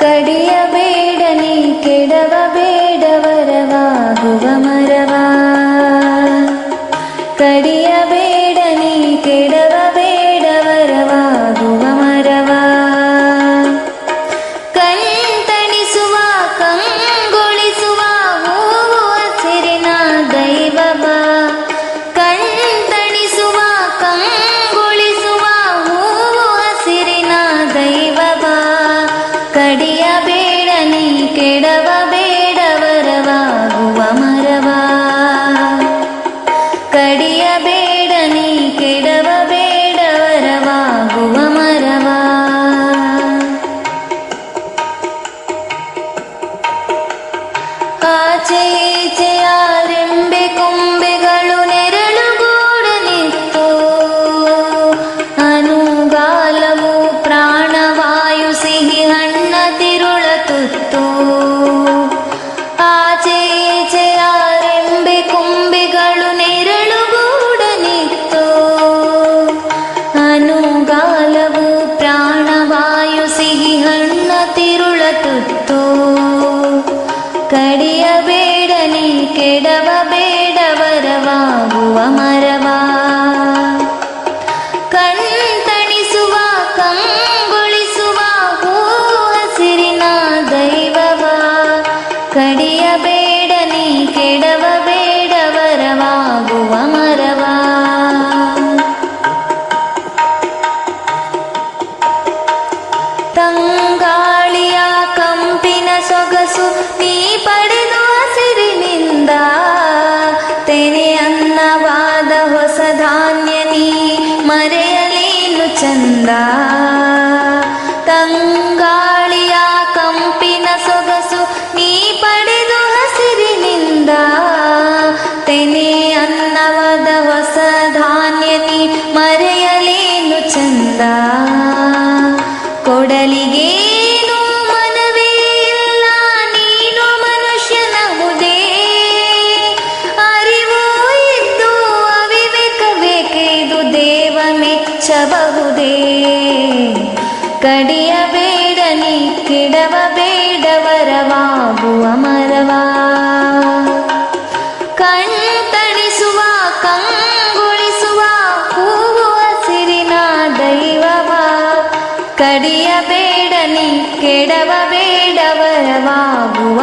ಕಡಿಯಬೇಡ ನೀ ಕೆಡವಬೇಡವರವಾಗುವ ಮರವಾ. ಕಡಿಯಬೇಡ ನೀ ಕೆಡವಬೇಡವರವಾಗುವ ಮರವಾ. ಕಣ್ತಣಿಸುವ ಕಂಗೊಳಿಸುವ ಹೂವು ಹಸಿರಿನ ದೈವವ. ಕಣ್ತಣಿಸುವ ಕಂಗೊಳಿಸುವ ಹೂವು ಹಸಿರಿನ ದೈವವ. ಕಡಿಯಬೇಡ ನೀ ಕೆಡವಬೇಡವರವಾಗುವ ಮರವಾ. ಕಡಿಯಬೇಡ ನೀ ಕೆಡವಬೇಡವರವಾಗುವ ಮರವಾ. ಆಚೆ ಈಚೆಯ ರೆಂಬೆ ಕೊಂಬೆಗಳು ನೆರಳುಗೂಡನಿತ್ತು. ಅನುಗಾಲವು ಪ್ರಾಣವಾಯು ಸಿಹಿ ಹಣ್ಣ ತಿರುಳ ತುತ್ತು. ಆಚೆ ಈಚೆಯ ರೆಂಬೆ ಕೊಂಬೆಗಳು ನೆರಳುಗೂಡನಿತ್ತು. ಅನುಗಾಲವು ಪ್ರಾಣವಾಯು ಸಿಹಿ ಹಣ್ಣ ತಿರುಳ ತುತ್ತು. ಕಡಿಯಬೇಡ ನೀ ಕೆಡವಬೇಡವರವಾಗುವ ಮರವಾ. ಕಣ್ತಣಿಸುವ ಕಂಗೊಳಿಸುವ ಹೂವು ಹಸಿರಿನ ದೈವವ. ಕಡಿಯಬೇಡ ನೀ ಕೆಡವಬೇಡವರವಾಗುವ ಮರವಾ. ತಂಗಾಳಿಯ ಕಂಪಿನ ಸೊಗಸು ನೀ ಪಡೆದು ಹಸಿರಿನಿಂದ. ತೆನೆ ಅನ್ನವಾದ ಹೊಸ ಧಾನ್ಯ ನೀ ಮರೆಯಲೇನು ಚಂದ. ತಂಗಾಳಿಯ ಕಂಪಿನ ಸೊಗಸು ನೀ ಪಡೆದು ಹಸಿರಿನಿಂದ. ತೆನೆ ಅನ್ನವಾದ ಹೊಸ ಧಾನ್ಯ ನೀ ಮರೆಯಲೇನು ಚಂದ. ಕೊಡಲಿಗೇನು ಮನವೇ ಇಲ್ಲ ನೀನು ಮನುಷ್ಯನಹುದೇ. ಅರಿವು ಇದ್ದು ಅವಿವೇಕವೇಕೆಂದು ದೇವ ಮೆಚ್ಚಬಹುದೇ. ಕಡಿಯಬೇಡ ನೀ ಕೆಡವಬೇಡವರವಾಗುವ ಮರವಾ. ಕಣ್ತಣಿಸುವ ಕಂಗೊಳಿಸುವ ಹೂವು ಹಸಿರಿನ ದೈವವ. ಕಡಿಯಬೇಡ ನೀ ಕೆಡವಬೇಡವರವಾಗುವ